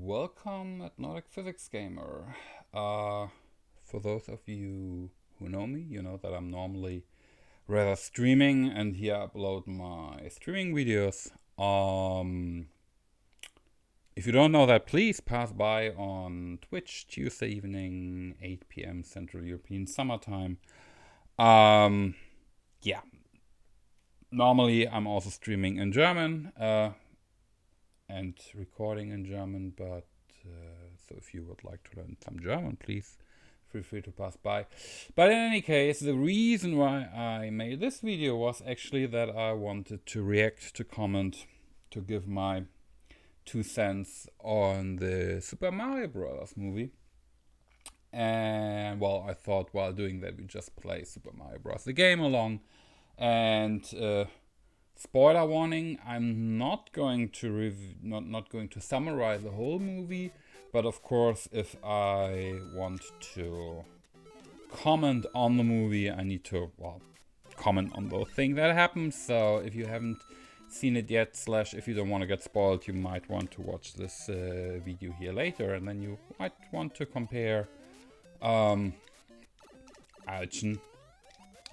welcome at Nordic Physics Gamer. For those of you who know me, you know that I'm normally rather streaming, and here I upload my streaming videos. If you don't know that, please pass by on Twitch Tuesday evening, 8 p.m. Central European Summertime. Yeah. Normally I'm also streaming in German and recording in German, but so if you would like to learn some German, please feel free to pass by. But in any case, the reason why I made this video was actually that I wanted to react, to comment, to give my 2 cents on the Super Mario Bros. Movie. And well, I thought while doing that we just play Super Mario Bros. The game along. And spoiler warning: I'm not going to not going to summarize the whole movie, but of course, if I want to comment on the movie, I need to comment on those things that happen. So if you haven't seen it yet, / if you don't want to get spoiled, you might want to watch this video here later, and then you might want to compare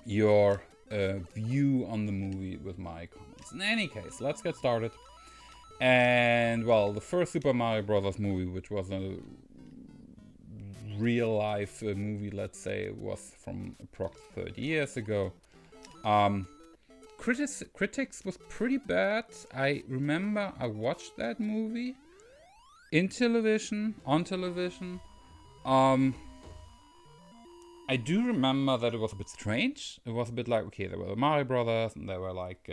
your view on the movie with my comments. In any case, let's get started. And well, the first Super Mario Bros. Movie, which was a real life movie, let's say, was from approx 30 years ago. Critics was pretty bad. I remember I watched that movie on television. I do remember that it was a bit strange. It was a bit like, okay, there were the Mario Brothers, and there were like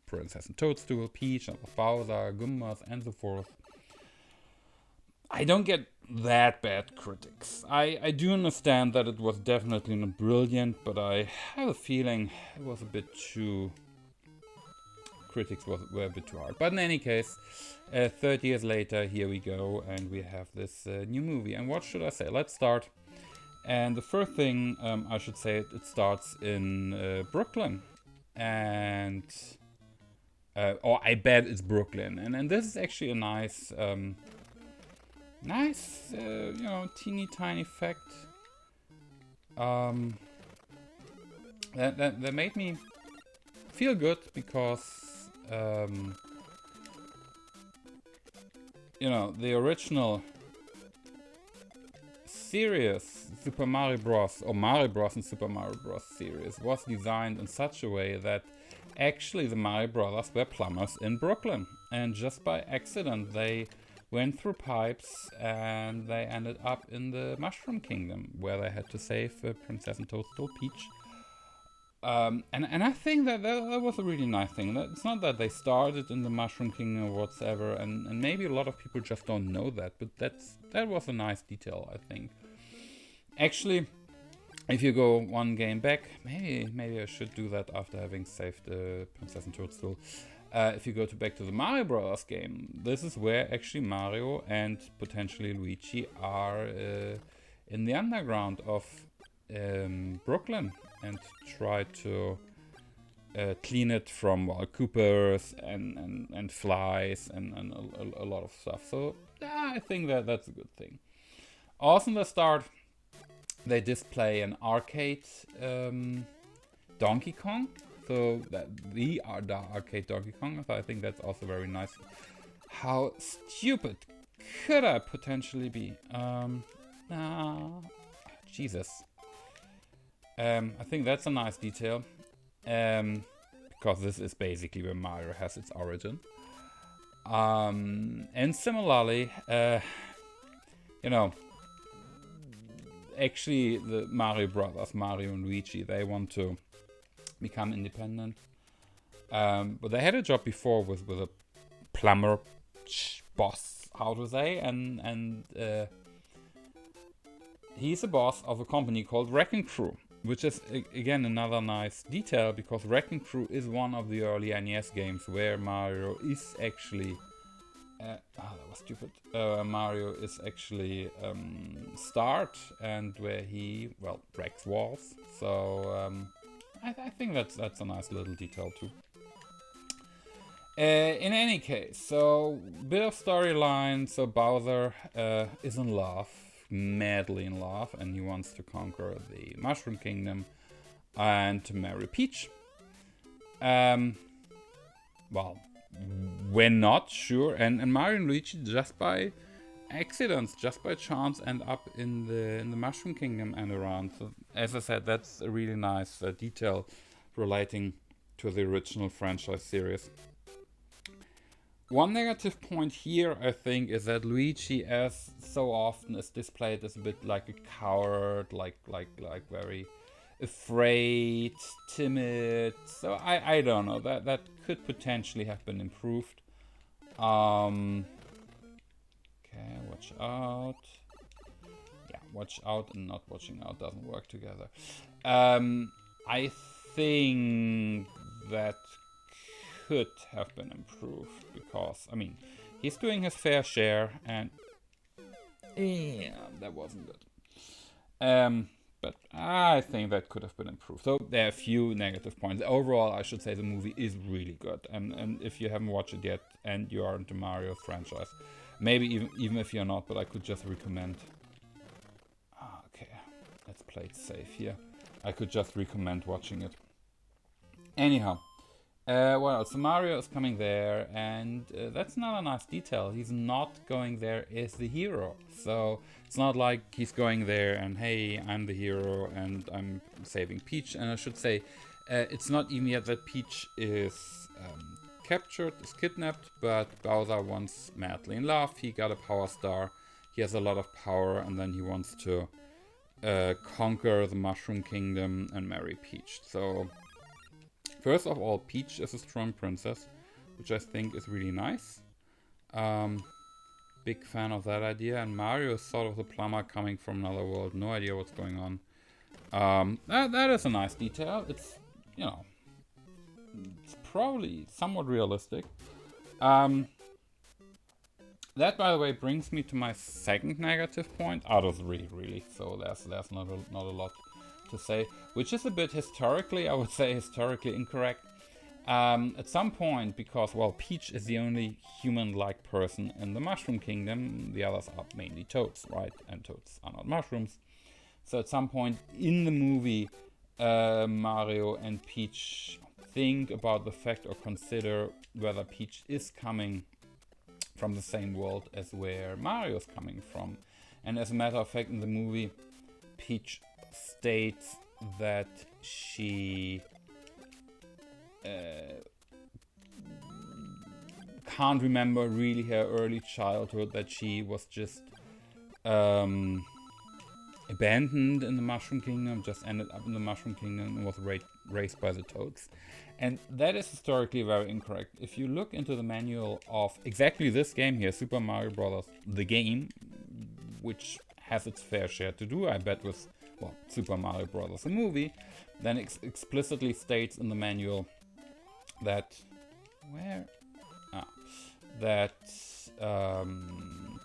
Princess and Toadstool, Peach, and Bowser, Goombas, and so forth. I don't get that bad critics. I do understand that it was definitely not brilliant, but I have a feeling it was a bit too... Critics were a bit too hard. But in any case, 30 years later, here we go, and we have this new movie. And what should I say? Let's start. And the first thing I should say, it starts in Brooklyn, and or I bet it's Brooklyn, and this is actually a nice, teeny tiny fact that made me feel good, because the original series Super Mario Bros. Or Mario Bros. And Super Mario Bros. Series was designed in such a way that actually the Mario Brothers were plumbers in Brooklyn, and just by accident they went through pipes and they ended up in the Mushroom Kingdom, where they had to save Princess and Toadstool Peach. And I think that was a really nice thing. It's not that they started in the Mushroom Kingdom or whatsoever, and maybe a lot of people just don't know that, but that was a nice detail, I think. Actually, if you go one game back, maybe I should do that after having saved Princess and Toadstool. If you go back to the Mario Bros. Game, this is where actually Mario and potentially Luigi are in the underground of Brooklyn, and try to clean it from Koopas and flies and a lot of stuff. So I think that's a good thing. Also in the start, they display an arcade Donkey Kong. So the arcade Donkey Kong. So I think that's also very nice. How stupid could I potentially be? Jesus. I think that's a nice detail, because this is basically where Mario has its origin. And similarly, actually the Mario Brothers, Mario and Luigi, they want to become independent. But they had a job before with a plumber boss, how to say, and he's a boss of a company called Wrecking Crew, which is again another nice detail, because Wrecking Crew is one of the early NES games where Mario is actually that was stupid. Mario is actually start, and where he wrecks walls. So I think that's a nice little detail too. In any case, so bit of storyline. So Bowser is in love, madly in love, and he wants to conquer the Mushroom Kingdom and to marry Peach. Well, we're not sure, and Mario and Luigi, just by accidents, just by chance, end up in the Mushroom Kingdom and around. So, as I said, that's a really nice detail relating to the original franchise series. One negative point here, I think, is that Luigi, as so often, is displayed as a bit like a coward, like very afraid, timid. So I don't know. That could potentially have been improved. Okay, watch out. Yeah, watch out and not watching out doesn't work together. I think that could have been improved because, I mean, he's doing his fair share and yeah, that wasn't good. But I think that could have been improved. So there are a few negative points. Overall, I should say the movie is really good. And if you haven't watched it yet and you are into Mario franchise, maybe even if you're not, but I could just recommend. Okay, let's play it safe here. I could just recommend watching it. Anyhow. Well, so Mario is coming there, and that's not a nice detail. He's not going there as the hero. So it's not like he's going there and, hey, I'm the hero and I'm saving Peach. And I should say, it's not even yet that Peach is captured, is kidnapped, but Bowser wants madly in love. He got a power star. He has a lot of power, and then he wants to conquer the Mushroom Kingdom and marry Peach. So first of all, Peach is a strong princess, which I think is really nice. Big fan of that idea. And Mario is sort of the plumber coming from another world. No idea what's going on. That is a nice detail. It's, you know, it's probably somewhat realistic. That, by the way, brings me to my second negative point out of 3, really. So there's not a lot to say, which is a bit historically, I would say, historically incorrect. At some point, because, well, Peach is the only human-like person in the Mushroom Kingdom, the others are mainly toads, right? And toads are not mushrooms. So at some point in the movie, Mario and Peach think about the fact or consider whether Peach is coming from the same world as where Mario is coming from. And as a matter of fact, in the movie, Peach states that she can't remember really her early childhood, that she was just abandoned in the Mushroom Kingdom, just ended up in the Mushroom Kingdom and was raised by the toads. And that is historically very incorrect. If you look into the manual of exactly this game here, Super Mario Bros. The game, which has its fair share to do, I bet, with, well, Super Mario Bros. The movie, then explicitly states in the manual that,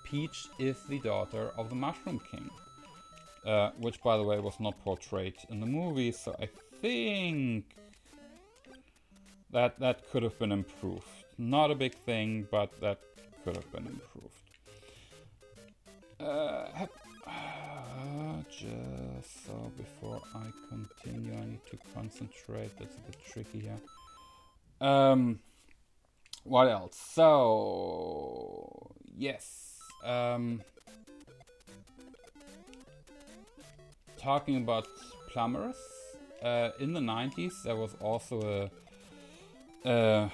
Peach is the daughter of the Mushroom King. Which, by the way, was not portrayed in the movie, so I think that could have been improved. Not a big thing, but that could have been improved. Just so before I continue, I need to concentrate. That's a bit tricky here. What else? So, yes. Talking about plumbers, in the 90s there was also a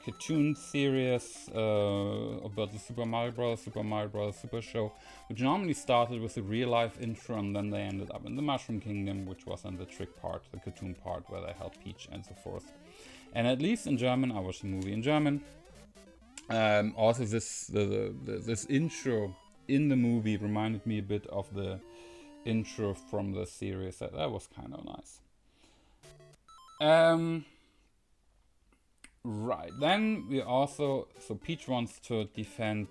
cartoon series about the Super Mario Bros. Super Show, which normally started with a real life intro and then they ended up in the Mushroom Kingdom, which was in the trick part, the cartoon part, where they helped Peach and so forth. And at least in German, I watched the movie in German. Also, this intro in the movie reminded me a bit of the intro from the series. That was kind of nice. Right, then we also, so Peach wants to defend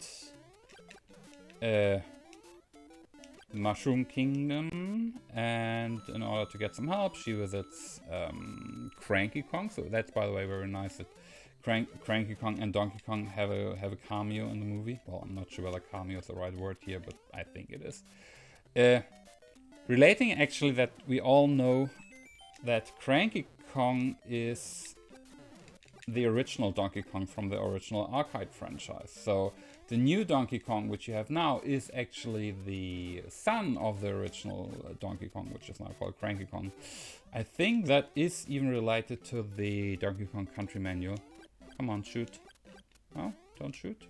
Mushroom Kingdom, and in order to get some help, she visits Cranky Kong. So that's, by the way, very nice that Cranky Kong and Donkey Kong have a cameo in the movie. Well, I'm not sure whether cameo is the right word here, but I think it is. Relating actually that we all know that Cranky Kong is the original Donkey Kong from the original arcade franchise. So the new Donkey Kong, which you have now, is actually the son of the original Donkey Kong, which is now called Cranky Kong. I think that is even related to the Donkey Kong Country manual. Come on, shoot. No, don't shoot.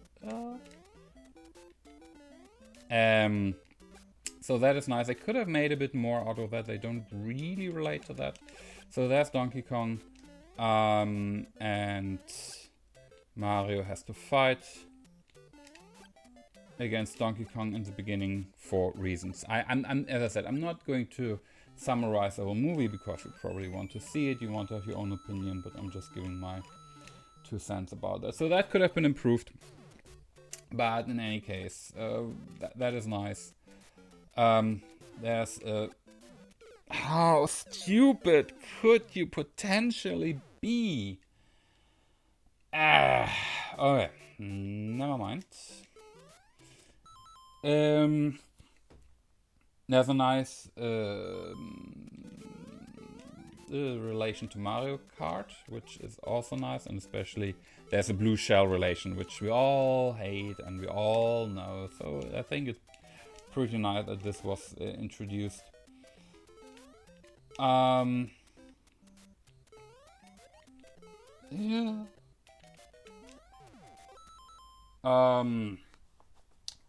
So that is nice. They could have made a bit more out of that. They don't really relate to that. So there's Donkey Kong. And Mario has to fight against Donkey Kong in the beginning for reasons. As I said, I'm not going to summarize the whole movie because you probably want to see it. You want to have your own opinion, but I'm just giving my 2 cents about that. So that could have been improved. But in any case, that is nice. There's how stupid could you potentially be? Okay, never mind. There's a nice relation to Mario Kart, which is also nice, and especially there's a blue shell relation, which we all hate and we all know. So I think it's pretty nice that this was introduced. Yeah.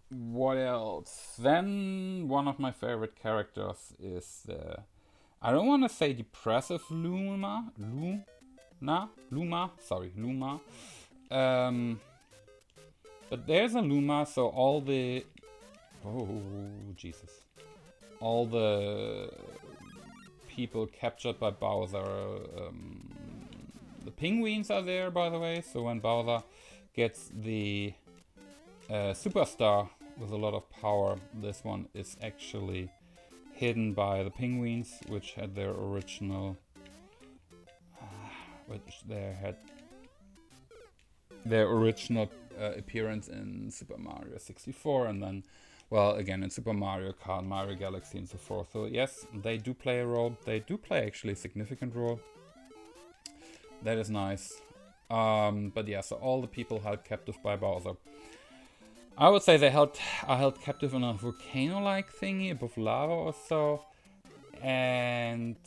What else? Then one of my favorite characters is I don't want to say depressive Luma. Luma. But there's a Luma, so all the all the people captured by Bowser. The penguins are there, by the way. So when Bowser gets the superstar with a lot of power, this one is actually hidden by the penguins, which had their original, appearance in Super Mario 64, and then, well, again in Super Mario Kart, Mario Galaxy, and so forth. So yes, they do play a role. They do play actually a significant role. That is nice. But yeah, so all the people held captive by Bowser. I would say they are held captive in a volcano-like thingy above lava or so. And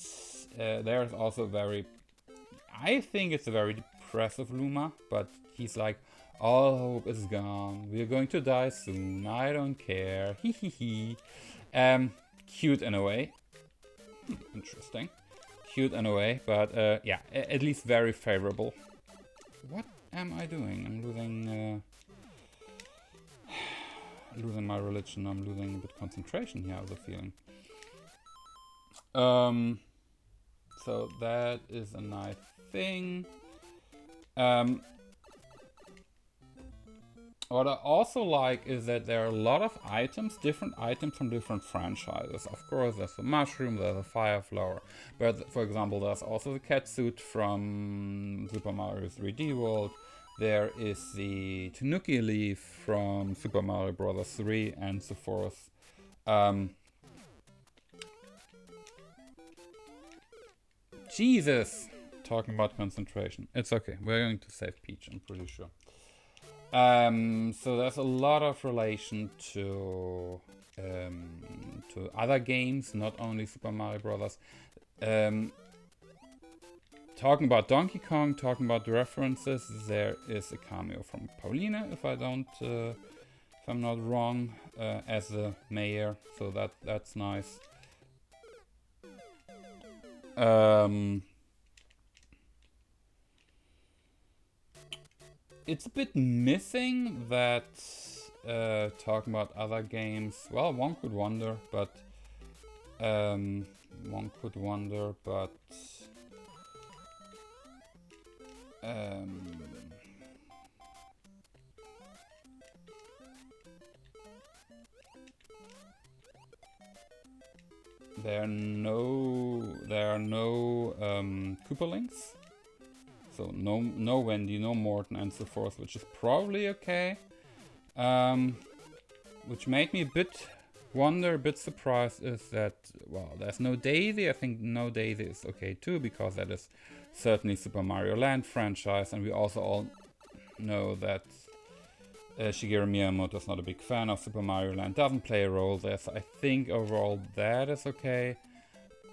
there's also I think it's a very depressive Luma, but he's like, all hope is gone. We're going to die soon. I don't care. Hee hee hee. Cute in a way. Interesting. Cute in a way, but yeah, at least very favorable. What am I doing? I'm losing my religion. I'm losing a bit concentration here, I have a feeling. So that is a nice thing. What I also like is that there are a lot of items, different items from different franchises. Of course, there's the mushroom, there's the fire flower, but for example, there's also the cat suit from Super Mario 3D World. There is the Tanuki leaf from Super Mario Bros. 3 and so forth. Jesus! Talking about concentration. It's okay, we're going to save Peach, I'm pretty sure. So there's a lot of relation to other games, not only Super Mario Bros. Talking about Donkey Kong, talking about the references, there is a cameo from Paulina, if I'm not wrong, as the mayor. So that's nice. It's a bit missing that talking about other games. Well, one could wonder, but there are no Koopa links. So no Wendy, no Morton, and so forth, which is probably okay. Which made me a bit surprised is that, well, there's no Daisy. I think no Daisy is okay too, because that is certainly Super Mario Land franchise, and we also all know that Shigeru Miyamoto is not a big fan of Super Mario Land, doesn't play a role there, so I think overall that is okay.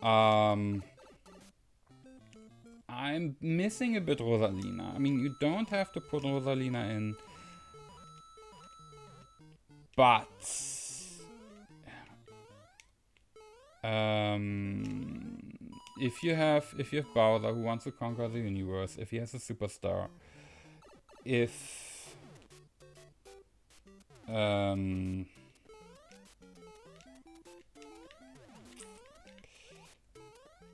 I'm missing a bit Rosalina. I mean, you don't have to put Rosalina in, but if you have Bowser who wants to conquer the universe, if he has a superstar, if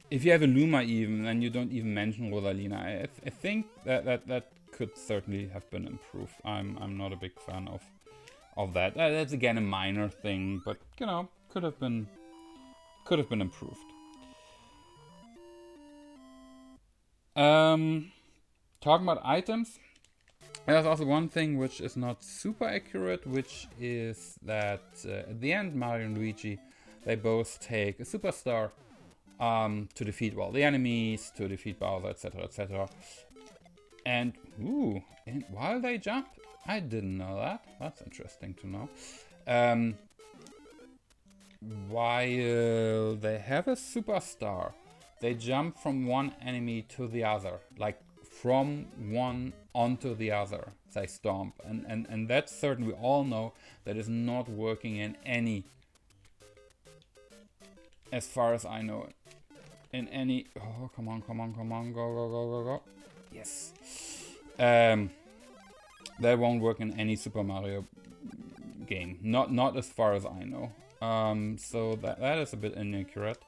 you have a Luma even, and you don't even mention Rosalina, I think that could certainly have been improved. I'm not a big fan of that. That's again a minor thing, but you know, could have been improved. Talking about items, there's also one thing which is not super accurate, which is that at the end, Mario and Luigi, they both take a superstar to defeat, well, the enemies, to defeat Bowser, etc., etc. And while they jump, I didn't know that. That's interesting to know. While they have a superstar, they jump from one enemy to the other, like from one onto the other. They stomp, and that's certain. We all know that is not working in any, as far as I know it, in any. Oh, come on, go. Yes. That won't work in any Super Mario game. Not as far as I know. So that is a bit inaccurate.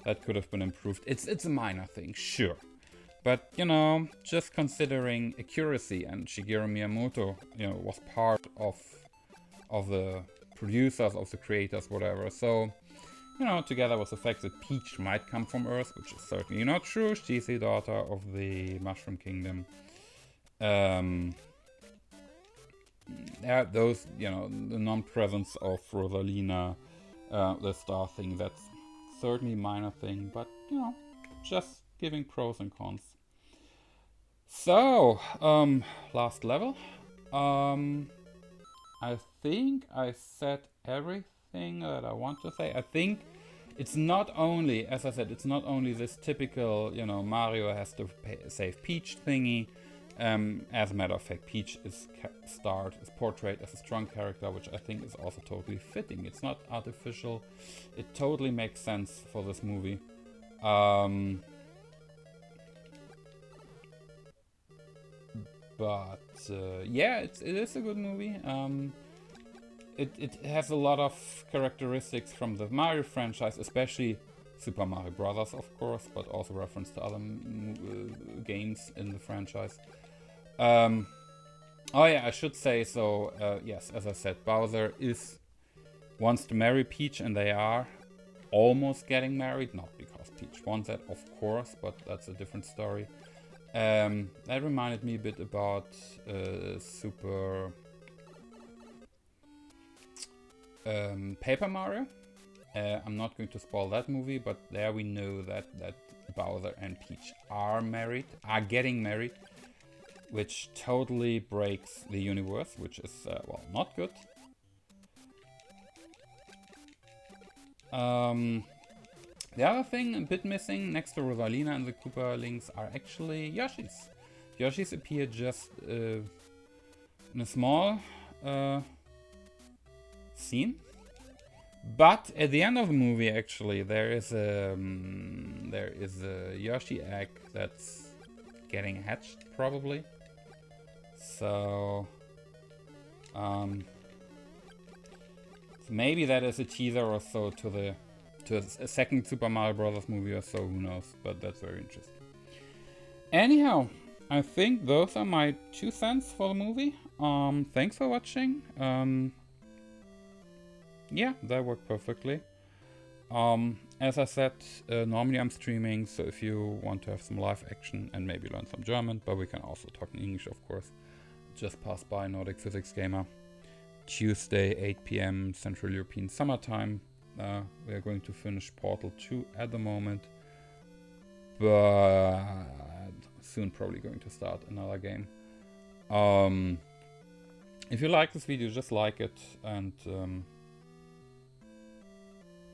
That could have been improved. It's a minor thing, sure. But, you know, just considering accuracy, and Shigeru Miyamoto, you know, was part of the producers, of the creators, whatever. So, you know, together with the fact that Peach might come from Earth, which is certainly not true. She's the daughter of the Mushroom Kingdom. Yeah, those, you know, the non-presence of Rosalina, the star thing, that's certainly a minor thing, but, you know, just giving pros and cons. So, last level. I think I said everything that I want to say. I think it's not only, as I said, it's not only this typical, you know, Mario has to save Peach thingy. As a matter of fact, Peach is portrayed as a strong character, which I think is also totally fitting. It's not artificial. It totally makes sense for this movie. But yeah, it is a good movie. It has a lot of characteristics from the Mario franchise, especially Super Mario Bros., of course, but also reference to other games in the franchise. Oh yeah, I should say so. Yes, as I said, Bowser wants to marry Peach, and they are almost getting married. Not because Peach wants it, of course, but that's a different story. That reminded me a bit about Super Paper Mario. I'm not going to spoil that movie, but there we know that Bowser and Peach are getting married, which totally breaks the universe, which is, well, not good. The other thing a bit missing next to Rosalina and the Koopa links are actually Yoshis. Yoshis appear just in a small scene. But at the end of the movie, actually, there is a Yoshi egg that's getting hatched, probably. So, maybe that is a teaser or so to a second Super Mario Bros. Movie or so. Who knows? But that's very interesting. Anyhow, I think those are my 2 cents for the movie. Thanks for watching. Yeah, that worked perfectly. As I said, normally I'm streaming, so if you want to have some live action and maybe learn some German, but we can also talk in English, of course, just pass by Nordic Physics Gamer. Tuesday, 8 p.m. Central European Summertime. We are going to finish Portal 2 at the moment, but soon probably going to start another game. If you like this video, just like it, and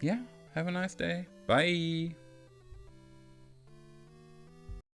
yeah, have a nice day. Bye!